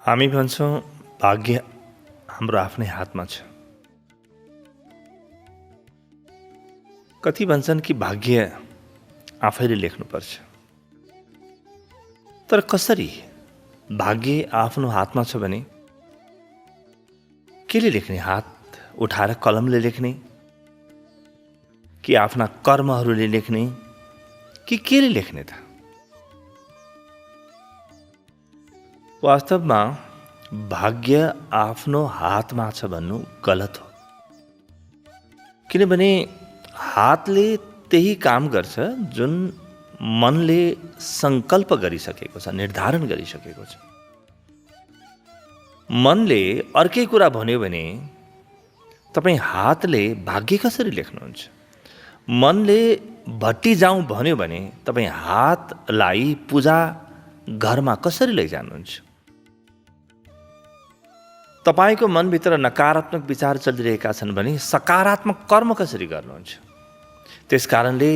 हामी भन्छौँ भाग्य हाम्रो आफ्नै हातमा छ। कति भन्छन् कि भाग्य आफैले लेख्नुपर्छ। तर कसरी भाग्य आफ्नो हातमा छ भने केले लेख्ने? हात उठाएर कलमले लेख्ने कि आफ्ना कर्महरूले लेख्ने कि केले लेख्ने त? वास्तवमा भाग्य आफ्नो हातमा छ भन्नु गलत हो। किनभने हातले त्यही काम गर्छ जुन मनले संकल्प गरिसकेको छ, निर्धारण गरिसकेको छ। मनले अर्कै कुरा भन्यो भने तपाईँ हातले भाग्य कसरी लेख्नुहुन्छ? मनले भट्टी जाउँ भन्यो भने तपाईँ हातलाई पूजा घरमा कसरी लैजानुहुन्छ? तपाईको मनभित्र नकारात्मक विचार चलिरहेका छन् भने सकारात्मक कर्म कसरी गर्नुहुन्छ? त्यसकारणले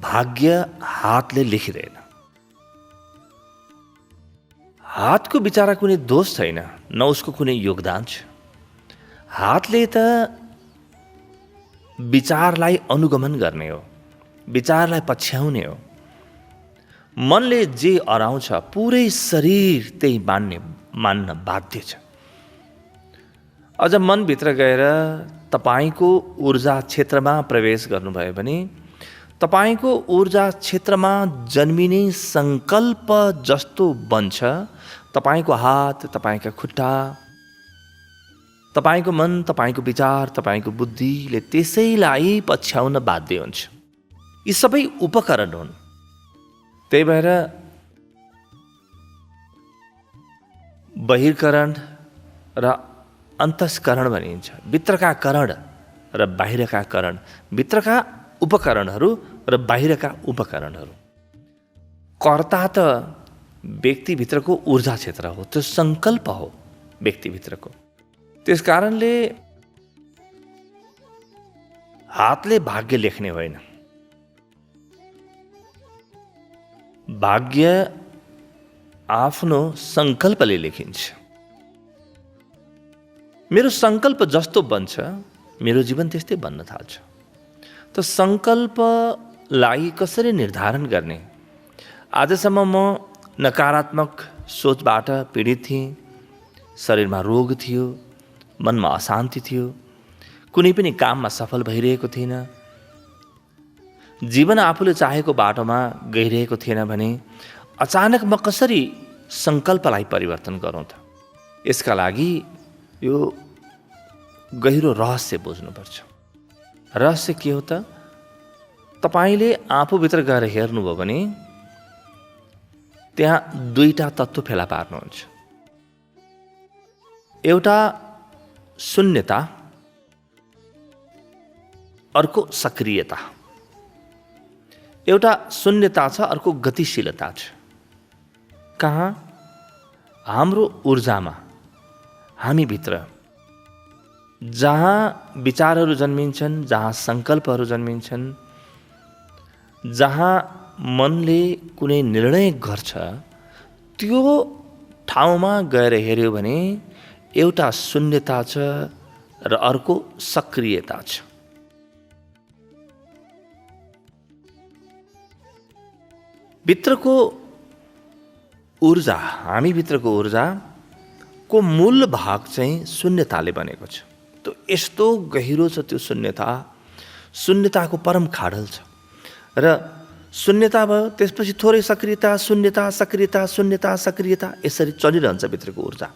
भाग्य हातले लेखिँदैन। हातको बिचारा कुनै दोष छैन, न उसको कुनै योगदान छ। हातले त विचारलाई अनुगमन गर्ने हो, विचारलाई पछ्याउने हो। मनले जे अराउँछ पुरै शरीर त्यही मान्न बाध्य छ। अझ मनभित्र गएर तपाईको ऊर्जा क्षेत्रमा प्रवेश गर्नुभयो भने तपाईको ऊर्जा क्षेत्रमा जन्मिने संकल्प जस्तो बन्छ तपाईको हात, तपाईका खुट्टा, तपाईको मन, तपाईको विचार, तपाईको बुद्धिले त्यसैलाई पछ्याउन बाध्य हुन्छ। यी सबै उपकरण हुन्। त्यही भएर बहिर्करण र अन्तस्करण भनिन्छ। भित्रका करण र बाहिरका करण, भित्रका उपकरणहरू र बाहिरका उपकरणहरू। कर्ता त व्यक्तिभित्रको ऊर्जा क्षेत्र हो, त्यो संकल्प हो व्यक्तिभित्रको। त्यसकारणले हातले भाग्य लेख्ने होइन। भाग्य आफ्नो संकल्पले लेखिन्छ। मेरो संकल्प जस्तो बन्छ मेरो जीवन त्यस्तै बन्न थाल्छ। त संकल्पलाई कसरी निर्धारण गर्ने? आजसम्म म नकारात्मक सोचबाट पीडित थिएँ, शरीरमा रोग थियो, मनमा अशान्ति थियो, कुनै पनि काममा सफल भइरहेको थिएन, जीवन आफूले चाहेको बाटोमा गइरहेको थिएन भने अचानक म कसरी संकल्पलाई परिवर्तन गरौँ त? यसका लागि यो गहिरो रहस्य बुझ्नुपर्छ। रहस्य के हो त? तपाईले आफूभित्र गएर हेर्नुभयो भने त्यहाँ दुईटा तत्त्व फेला पार्नुहुन्छ। एउटा शून्यता, अर्को सक्रियता। एउटा शून्यता छ, अर्को गतिशीलता छ। कहाँ? हाम्रो ऊर्जामा, हामीभित्र जहाँ विचारहरू जन्मिन्छन्, जहाँ संकल्पहरू जन्मिन्छन्, जहाँ मनले कुनै निर्णय गर्छ, त्यो ठाउँमा गएर हेर्यो भने एउटा शून्यता छ र अर्को सक्रियता छ। भित्रको ऊर्जा, हामीभित्रको ऊर्जाको मूल भाग चाहिँ शून्यताले बनेको छ। त यस्तो गहिरो छ त्यो शून्यता, शून्यताको परम खाडल छ। र शून्यता भयो, त्यसपछि थोरै सक्रियता, शून्यता, सक्रियता, शून्यता, सक्रियता, यसरी चलिरहन्छ भित्रको ऊर्जा।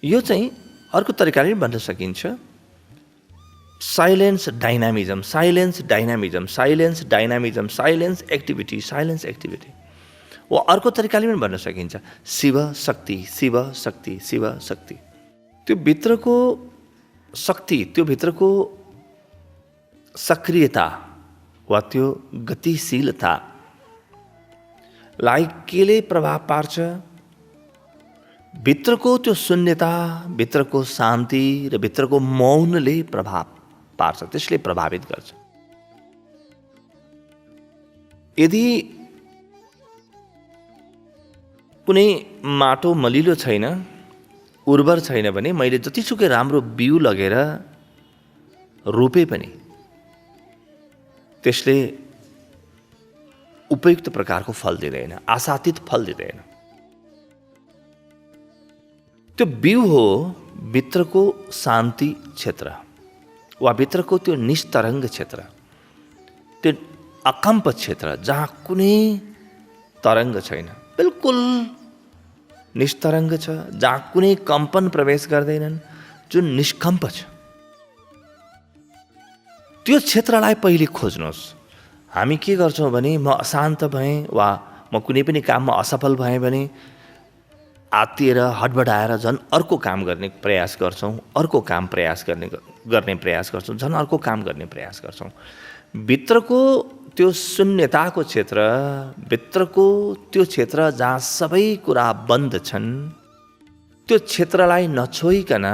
यो चाहिँ अर्को तरिकाले भन्न सकिन्छ silence dynamism, silence dynamism, silence dynamism, silence activity, silence activity. वा अर्को तरिकाले पनि भन्न सकिन्छ शिव शक्ति, शिव शक्ति, शिव शक्ति। त्यो भित्रको शक्ति, त्यो भित्रको सक्रियता वा त्यो गतिशीलतालाई केले प्रभाव पार्छ? भित्रको त्यो शून्यता, भित्रको शान्ति र भित्रको मौनले प्रभाव पार्छ, त्यसले प्रभावित गर्छ। यदि कुनै माटो मलिलो छैन, उर्वर छैन भने मैले जतिसुकै राम्रो बिउ लगेर रोपे पनि त्यसले उपयुक्त प्रकारको फल दिँदैन, आशातीत फल दिँदैन। त्यो बिउ हो भित्रको शान्ति क्षेत्र वा भित्रको त्यो निस्तरङ्ग क्षेत्र, त्यो अकम्प क्षेत्र जहाँ कुनै तरङ्ग छैन, बिल्कुल निस्तरङ्ग छ, जहाँ कुनै कम्पन प्रवेश गर्दैनन्, जुन निष्कम्प छ। त्यो क्षेत्रलाई पहिले खोज्नुहोस्। हामी के गर्छौँ भने म अशान्त भएँ वा म कुनै पनि काममा असफल भएँ भने आत्तिएर हडबडाएर झन् अर्को काम गर्ने प्रयास गर्छौँ, अर्को काम गर्ने प्रयास गर्छौँ, झन् अर्को काम गर्ने प्रयास गर्छौँ। भित्रको त्यो शून्यताको क्षेत्र, भित्रको त्यो क्षेत्र जहाँ सबै कुरा बन्द छन्, त्यो क्षेत्रलाई नछोइकन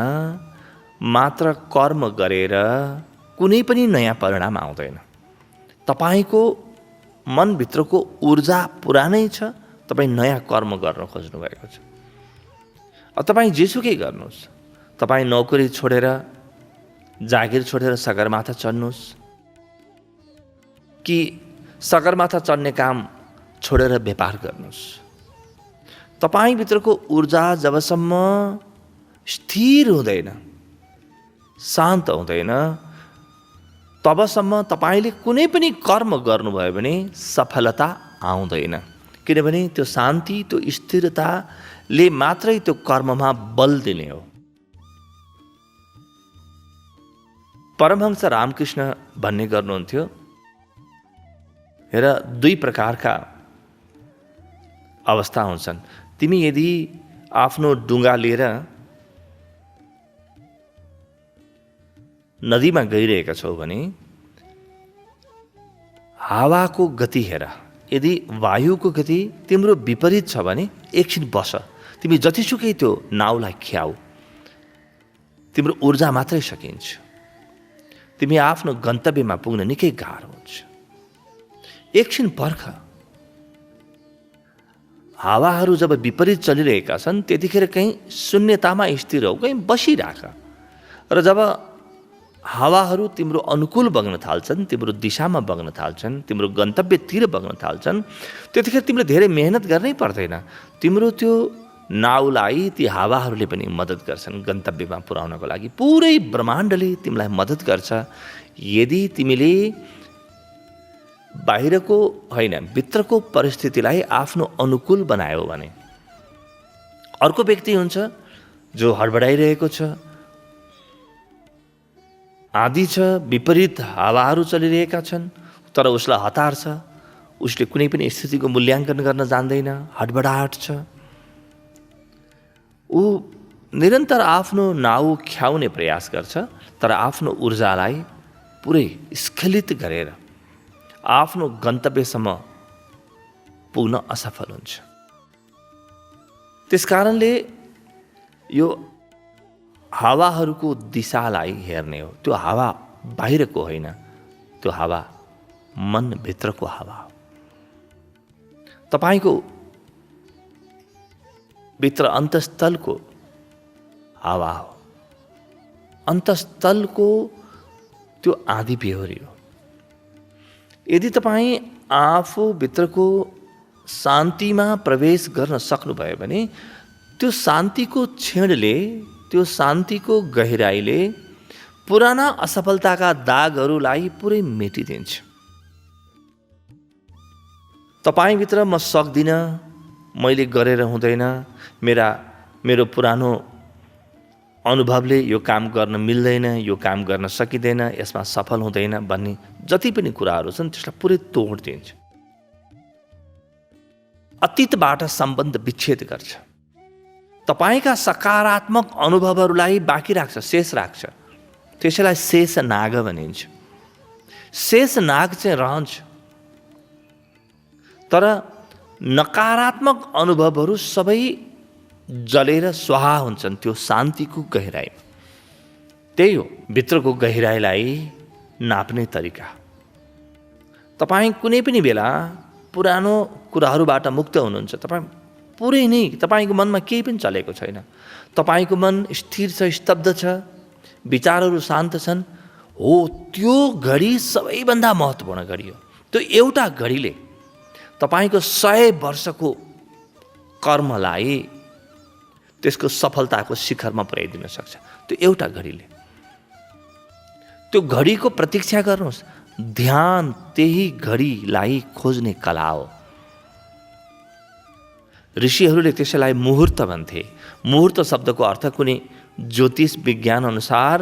मात्र कर्म गरेर कुनै पनि नयाँ परिणाम आउँदैन। तपाईको मनभित्रको ऊर्जा पुरानै छ, तपाईँ नयाँ कर्म गर्न खोज्नु भएको छ। तपाईँ जेसुकै गर्नुहोस्, तपाईँ नोकरी छोडेर जागिर छोडेर सगरमाथा चढ्नुहोस् कि सगरमाथा चढ्ने काम छोडेर व्यापार गर्नुहोस्, तपाईभित्रको ऊर्जा जबसम्म स्थिर हुँदैन, शान्त हुँदैन, तबसम्म तपाईले कुनै पनि कर्म गर्नुभयो भने सफलता आउँदैन। किनभने त्यो शान्ति, त्यो स्थिरताले मात्रै त्यो कर्ममा बल दिने हो। परमहंस रामकृष्ण भन्ने गर्नुहुन्थ्यो, हेर, दुई प्रकारका अवस्था हुन्छन्। तिमी यदि आफ्नो डुङ्गा लिएर नदीमा गइरहेका छौ भने हावाको गति हेर, यदि वायुको गति तिम्रो विपरीत छ भने एकछिन बस, तिमी जतिसुकै त्यो नाउलाई ख्याउ, तिम्रो ऊर्जा मात्रै सकिन्छ, तिमी आफ्नो गन्तव्यमा पुग्न निकै गाह्रो हुन्छ। एकछिन पर्ख। हावाहरू जब विपरीत चलिरहेका छन् त्यतिखेर कहीँ शून्यतामा स्थिर हो, कहीँ बसिराख, र जब हावाहरू तिम्रो अनुकूल बग्न थाल्छन्, तिम्रो दिशामा बग्न थाल्छन्, तिम्रो गन्तव्यतिर बग्न थाल्छन्, त्यतिखेर तिमीले धेरै मेहनत गर्नै पर्दैन। तिम्रो त्यो नाउलाई ती हावाहरूले पनि मद्दत गर्छन् गन्तव्यमा पुर्याउनको लागि। पुरै ब्रह्माण्डले तिमीलाई मद्दत गर्छ यदि तिमीले बाहिरको होइन, भित्रको परिस्थितिलाई आफ्नो अनुकूल बनायो भने। अर्को व्यक्ति हुन्छ जो हडबडाइरहेको छ, आँधी छ, विपरीत हावाहरू चलिरहेका छन्, तर उसलाई हतार छ, उसले कुनै पनि स्थितिको मूल्याङ्कन गर्न जान्दैन, हडबडाहट छ। ऊ निरन्तर आफ्नो नाउ ख्याउने प्रयास गर्छ, तर आफ्नो ऊर्जालाई पुरै स्खलित गरेर आफ्नो गन्तव्यसम्म पुग्न असफल हुन्छ। त्यसकारणले यो हावाहरूको दिशालाई हेर्ने हो। त्यो हावा बाहिरको होइन, त्यो हावा मनभित्रको हावा हो। तपाईको भित्र अन्तस्थलको हावा हो, अन्तस्थलको त्यो आँधी बेहोरी हो। यदि तपाईँ आफूभित्रको शान्तिमा प्रवेश गर्न सक्नुभयो भने त्यो शान्तिको क्षणले, त्यो शान्तिको गहिराईले पुराना असफलताका दागहरूलाई पुरै मेटिदिन्छ। तपाईभित्र म सक्दिनँ, मैले गरेर हुँदैन, मेरो पुरानो अनुभवले यो काम गर्न मिल्दैन, यो काम गर्न सकिँदैन, यसमा सफल हुँदैन भन्ने जति पनि कुराहरू छन् त्यसलाई पुरै तोडिदिन्छ। अतीतबाट सम्बन्ध विच्छेद गर्छ। तपाईका सकारात्मक अनुभवहरूलाई बाँकी राख्छ, शेष राख्छ। त्यसैलाई शेष नाग भनिन्छ। शेष नाग चाहिँ रहन्छ, तर नकारात्मक अनुभवहरू सबै जलेर स्वाहा हुन्छन् त्यो शान्तिको गहिराई। त्यही हो भित्रको गहिराईलाई नाप्ने तरिका। तपाईँ कुनै पनि बेला पुरानो कुराहरूबाट मुक्त हुनुहुन्छ, तपाईँ पुरै नै तपाईँको मनमा केही पनि चलेको छैन, तपाईँको मन स्थिर छ, स्तब्ध छ, विचारहरू शान्त छन्, हो त्यो घडी सबैभन्दा महत्त्वपूर्ण घडी हो। त्यो एउटा घडीले तपाईँको 100 वर्षको कर्मलाई त्यसको सफलताको शिखरमा पुर्याइदिन सक्छ। त्यो एउटा घडीले, त्यो घडीको प्रतीक्षा गर्नुहोस्। ध्यान त्यही घडीलाई खोज्ने कला हो। ऋषिहरूले त्यसैलाई मुहुर्त भन्थे। मुहुर्त शब्दको अर्थ कुनै ज्योतिष विज्ञान अनुसार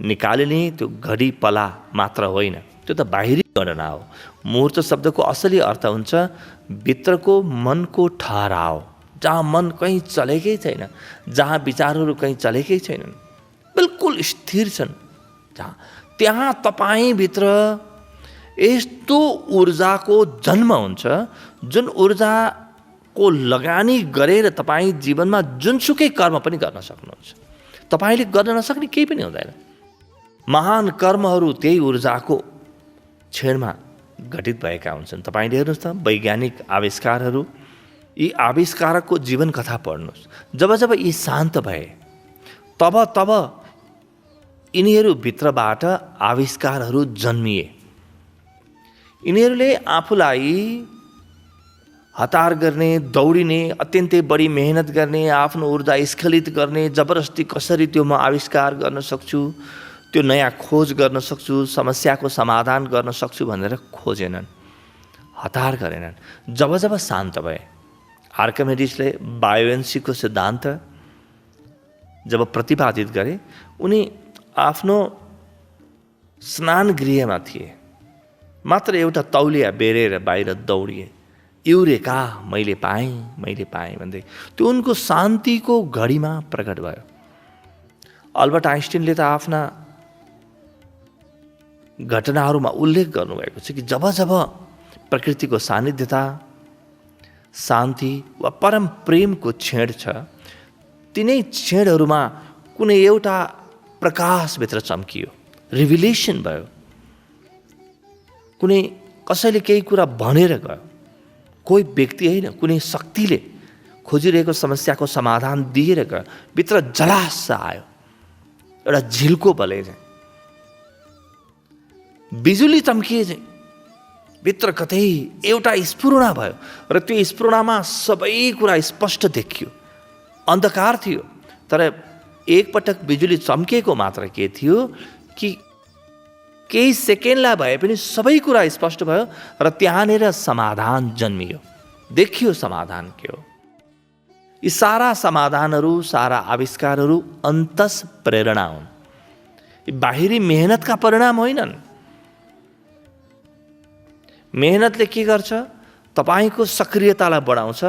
निकालिने त्यो घडी पला मात्र होइन, त्यो त बाहिरी गणना हो। मुहुर्त शब्दको असली अर्थ हुन्छ भित्रको मनको ठहराव, जहाँ मन कहीँ चलेकै छैन, जहाँ विचारहरू कहीँ चलेकै छैनन्, बिल्कुल स्थिर छन्, त्यहाँ तपाईँभित्र यस्तो ऊर्जाको जन्म हुन्छ जुन ऊर्जाको लगानी गरेर तपाईँ जीवनमा जुनसुकै कर्म पनि गर्न सक्नुहुन्छ। तपाईँले गर्न नसक्ने केही पनि हुँदैन। महान कर्महरू त्यही ऊर्जाको क्षणमा घटित भएका हुन्छन्। तपाईँले हेर्नुहोस् त वैज्ञानिक आविष्कारहरू, यी आविष्कारकको जीवन कथा पढ्नुहोस्। जब जब यी शान्त भए तब यिनीहरूभित्रबाट आविष्कारहरू जन्मिए। यिनीहरूले आफूलाई हतार गर्ने, दौडिने, अत्यन्तै बढी मेहनत गर्ने, आफ्नो ऊर्जा स्खलित गर्ने, जबरजस्ती कसरी त्यो म आविष्कार गर्न सक्छु, त्यो नयाँ खोज गर्न सक्छु, समस्याको समाधान गर्न सक्छु भनेर खोजेनन्, हतार गरेनन्। जब जब शान्त भए, आर्किमिडीजले बायोएनर्जीको सिद्धान्त जब प्रतिपादित गरे, उनी आफ्नो स्नान गृहमा थिए, मात्र एउटा तौलिया बेरेर बाहिर दौडिए, युरेका मैले पाएँ भन्दै। त्यो उनको शान्तिको घडीमा प्रकट भयो। अल्बर्ट आइन्स्टाइनले त आफ्ना घटनाहरूमा उल्लेख गर्नुभएको छ कि जब जब प्रकृतिको सान्निध्यता, शान्ति वा परम प्रेमको क्षण छ, तिनै क्षणहरूमा कुनै एउटा प्रकाशभित्र चम्कियो, रिभिलेसन भयो। कुनै कसैले केही कुरा भनेर गयो, कोही व्यक्ति होइन, कुनै शक्तिले खोजिरहेको समस्याको समाधान दिएर गयो, भित्र जलास आयो, एउटा झिल्को बले चाहिँ, बिजुली चम्किए चाहिँ, भित्र कतै एउटा स्फुर्णा भयो र त्यो स्फुर्णामा सबै कुरा स्पष्ट देखियो। अन्धकार थियो, तर एकपटक बिजुली चम्किएको मात्र के थियो कि केही सेकेन्डलाई भए पनि सबै कुरा स्पष्ट भयो र त्यहाँनिर समाधान जन्मियो, देखियो समाधान के हो। यी सारा समाधानहरू, सारा आविष्कारहरू अन्तस प्रेरणा हुन्, यी बाहिरी मेहनतका परिणाम होइनन्। मेहनतले के गर्छ? तपाईँको सक्रियतालाई बढाउँछ।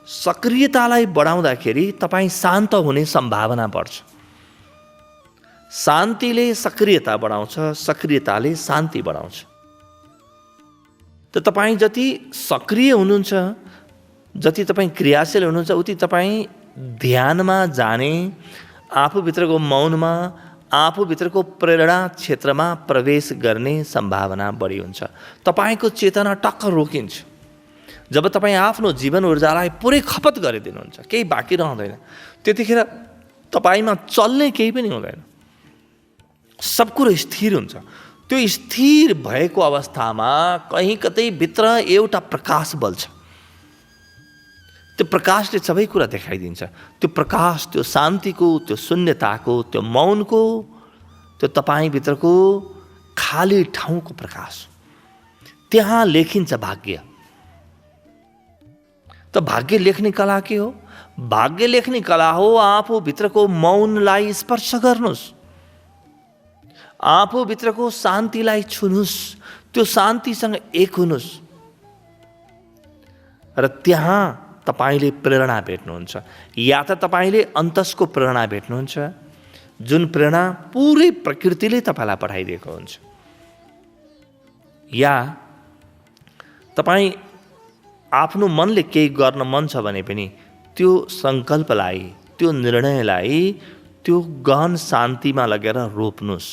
सक्रियतालाई बढाउँदाखेरि तपाईँ शान्त हुने सम्भावना बढ्छ। शान्तिले सक्रियता बढाउँछ, सक्रियताले शान्ति बढाउँछ। त तपाईँ जति सक्रिय हुनुहुन्छ, जति तपाईँ क्रियाशील हुनुहुन्छ, उति तपाईँ ध्यानमा जाने, आफूभित्रको मौनमा, आफूभित्रको प्रेरणा क्षेत्रमा प्रवेश गर्ने सम्भावना बढी हुन्छ। तपाईँको चेतना टक्क रोकिन्छ। जब तपाईँ आफ्नो जीवन ऊर्जालाई पुरै खपत गरिदिनुहुन्छ, केही बाँकी रहँदैन, त्यतिखेर तपाईँमा चल्ने केही पनि हुँदैन, सब कुरो स्थिर हुन्छ। त्यो स्थिर भएको अवस्थामा कहीँ कतै भित्र एउटा प्रकाश बल्छ। त्यो प्रकाशले सबै कुरा देखाइदिन्छ। त्यो प्रकाश, त्यो शान्तिको, त्यो शून्यताको, त्यो मौनको, त्यो तपाईँभित्रको खाली ठाउँको प्रकाश, त्यहाँ लेखिन्छ भाग्य। त भाग्य लेख्ने कला के हो? भाग्य लेख्ने कला हो आफूभित्रको मौनलाई स्पर्श गर्नुहोस्, आफूभित्रको शान्तिलाई छुनुहोस्, त्यो शान्तिसँग एक हुनुहोस् र त्यहाँ तपाईँले प्रेरणा भेट्नुहुन्छ। या त तपाईँले अन्तसको प्रेरणा भेट्नुहुन्छ, जुन प्रेरणा पुरै प्रकृतिले तपाईँलाई पठाइदिएको हुन्छ, या तपाईँ आफ्नो मनले केही गर्न मन छ भने पनि त्यो सङ्कल्पलाई, त्यो निर्णयलाई त्यो गहन शान्तिमा लगेर रोप्नुहोस्।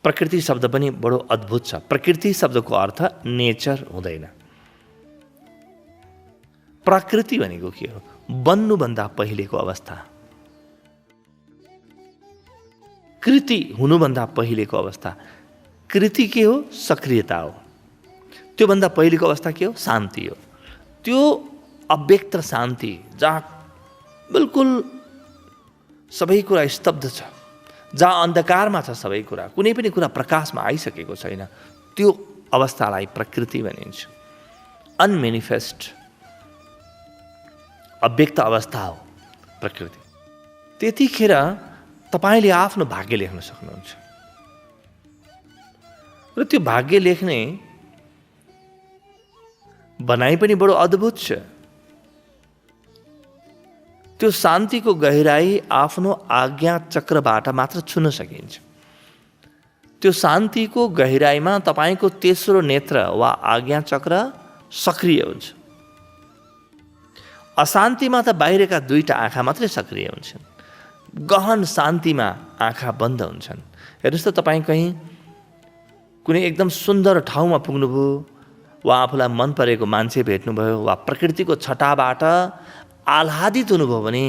प्रकृति शब्द पनि बडो अद्भुत छ। प्रकृति शब्दको अर्थ नेचर हुँदैन। प्रकृति भनेको के हो? बन्नुभन्दा पहिलेको अवस्था, कृति हुनुभन्दा पहिलेको अवस्था। कृति के हो? सक्रियता हो। त्योभन्दा पहिलेको अवस्था के हो? शान्ति हो। त्यो अव्यक्त शान्ति जहाँ बिल्कुल सबै कुरा स्तब्ध छ, जहाँ अन्धकारमा छ सबै कुरा, कुनै पनि कुरा प्रकाशमा आइसकेको छैन, त्यो अवस्थालाई प्रकृति भनिन्छ। अनमेनिफेस्ट अव्यक्त अवस्था हो प्रकृति। त्यतिखेर तपाईले आफ्नो भाग्य लेख्न सक्नुहुन्छ। र त्यो भाग्य लेख्ने बनाइ पनि बडो अद्भुत छ। त्यो शान्तिको गहिराई आफ्नो आज्ञा चक्रबाट मात्र छुन सकिन्छ। त्यो शान्तिको गहिराईमा तपाईको तेस्रो नेत्र वा आज्ञा चक्र सक्रिय हुन्छ। अशान्तिमा त बाहिरका दुईटा आँखा मात्रै सक्रिय हुन्छन्। गहन शान्तिमा आँखा बन्द हुन्छन्। हेर्नुहोस् त, तपाईँ कहीँ कुनै एकदम सुन्दर ठाउँमा पुग्नुभयो वा आफूलाई मन परेको मान्छे भेट्नुभयो वा प्रकृतिको छटाबाट आह्लादित हुनुभयो भने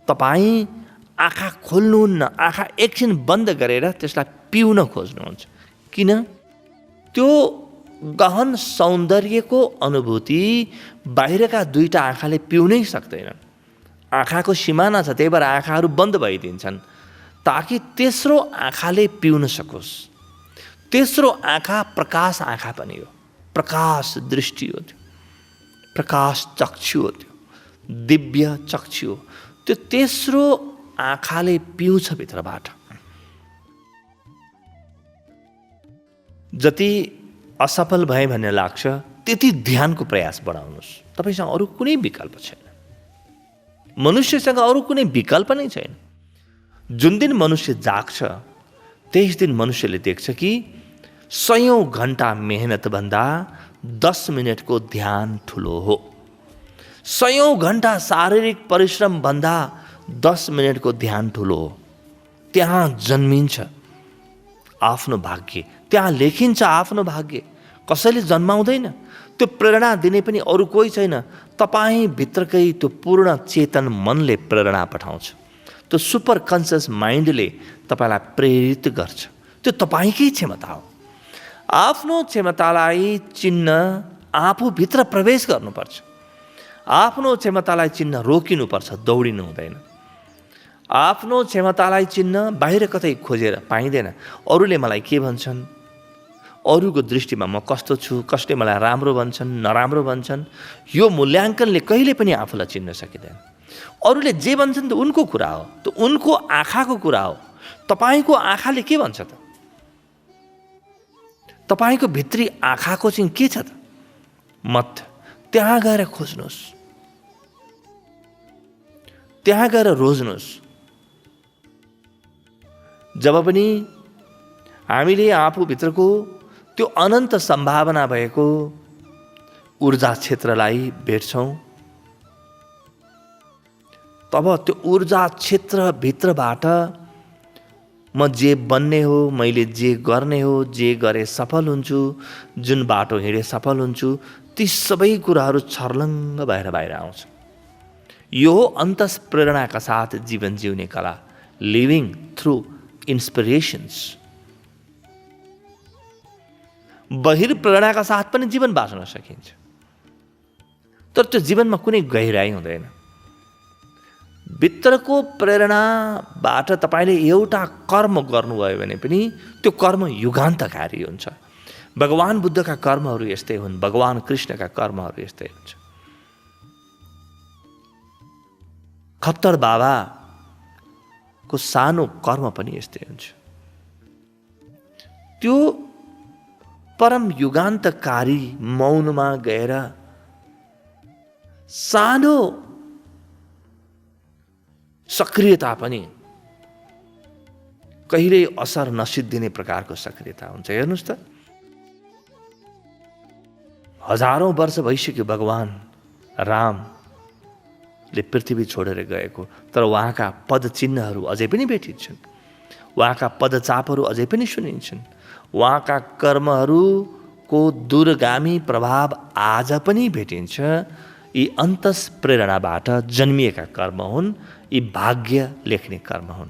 तपाईँ आँखा खोल्नुहुन्न, आँखा एकछिन बन्द गरेर त्यसलाई पिउन खोज्नुहुन्छ। किन? त्यो गहन सौन्दर्यको अनुभूति बाहिरका दुईटा आँखाले पिउनै सक्दैनन्। आँखाको सिमाना छ, त्यही भएर आँखाहरू बन्द भइदिन्छन् ताकि तेस्रो आँखाले पिउन सकोस्। तेस्रो आँखा प्रकाश आँखा पनि हो, प्रकाश दृष्टि हो, त्यो प्रकाश चक्षु हो, त्यो दिव्य चक्षु हो। त्यो तेस्रो आँखाले पिउँछ भित्रबाट। जति असफल भए भन्ने लाग्छ त्यति ध्यानको प्रयास बढाउनुहोस्। तपाईसँग अरू कुनै विकल्प छैन। मनुष्यसँग अरू कुनै विकल्प नै छैन। जुन दिन मनुष्य जाग्छ त्यस दिन मनुष्यले देख्छ कि 100औं घण्टा मेहनतभन्दा 10 मिनटको ध्यान ठुलो हो। 100औं घण्टा शारीरिक परिश्रमभन्दा 10 मिनटको ध्यान ठुलो हो। त्यहाँ जन्मिन्छ आफ्नो भाग्य, त्यहाँ लेखिन्छ आफ्नो भाग्य। कसैले जन्माउँदैन। त्यो प्रेरणा दिने पनि अरू कोही छैन। तपाईँ भित्रकै त्यो पूर्ण चेतन मनले प्रेरणा पठाउँछ। त्यो सुपर कन्सियस माइन्डले तपाईँलाई प्रेरित गर्छ। त्यो तपाईँकै क्षमता हो। आफ्नो क्षमतालाई चिन्न आफूभित्र प्रवेश गर्नुपर्छ। आफ्नो क्षमतालाई चिन्न रोकिनुपर्छ, दौडिनु हुँदैन। आफ्नो क्षमतालाई चिन्न बाहिर कतै खोजेर पाइँदैन। अरूले मलाई के भन्छन्, अरूको दृष्टिमा म कस्तो छु, कसले मलाई राम्रो भन्छन्, नराम्रो भन्छन्, यो मूल्याङ्कनले कहिले पनि आफूलाई चिन्न सकिँदैन। अरूले जे भन्छन् त उनको कुरा हो, त्यो उनको आँखाको कुरा हो। तपाईँको आँखाले के भन्छ त? तपाईँको भित्री आँखाको चाहिँ के छ त? मत त्यहाँ गएर खोज्नुहोस्, त्यहाँ गएर रोज्नुहोस्। जब पनि हामीले आफूभित्रको त्यो अनन्त सम्भावना भएको ऊर्जा क्षेत्रलाई भेट्छौँ, तब त्यो ऊर्जा क्षेत्रभित्रबाट म जे बन्ने हो, मैले जे गर्ने हो, जे गरे सफल हुन्छु, जुन बाटो हिँडे सफल हुन्छु, ती सबै कुराहरू छर्लङ्ग भएर बाहिर आउँछ। यो हो अन्तस्प्रेरणाका साथ जीवन जिउने कला, लिभिङ थ्रु इन्स्पिरेसन्स। बहिर प्रेरणाका साथ पनि जीवन बाँच्न सकिन्छ, तर त्यो जीवनमा कुनै गहिराई हुँदैन। भित्रको प्रेरणाबाट तपाईँले एउटा कर्म गर्नुभयो भने पनि त्यो कर्म युगान्तकारी हुन्छ। भगवान बुद्धका कर्महरू यस्तै हुन्, भगवान कृष्णका कर्महरू यस्तै हुन्छ। खप्तर बाबाको सानो कर्म पनि यस्तै हुन्छ। त्यो परम युगान्तकारी मौनमा गएर सानो सक्रियता पनि कहिल्यै असर नसिद्धिने प्रकारको सक्रियता हुन्छ। हेर्नुहोस् त, हजारौं वर्ष भइसक्यो भगवान रामले पृथ्वी छोडेर गएको, तर उहाँका पदचिन्हहरू अझै पनि भेटिन्छन्, उहाँका पदचापहरू अझै पनि सुनिन्छन्, उहाँका कर्महरूको दूरगामी प्रभाव आज पनि भेटिन्छ। यी अन्तस प्रेरणाबाट जन्मिएका कर्म हुन्, यी भाग्य लेख्ने कर्म हुन्।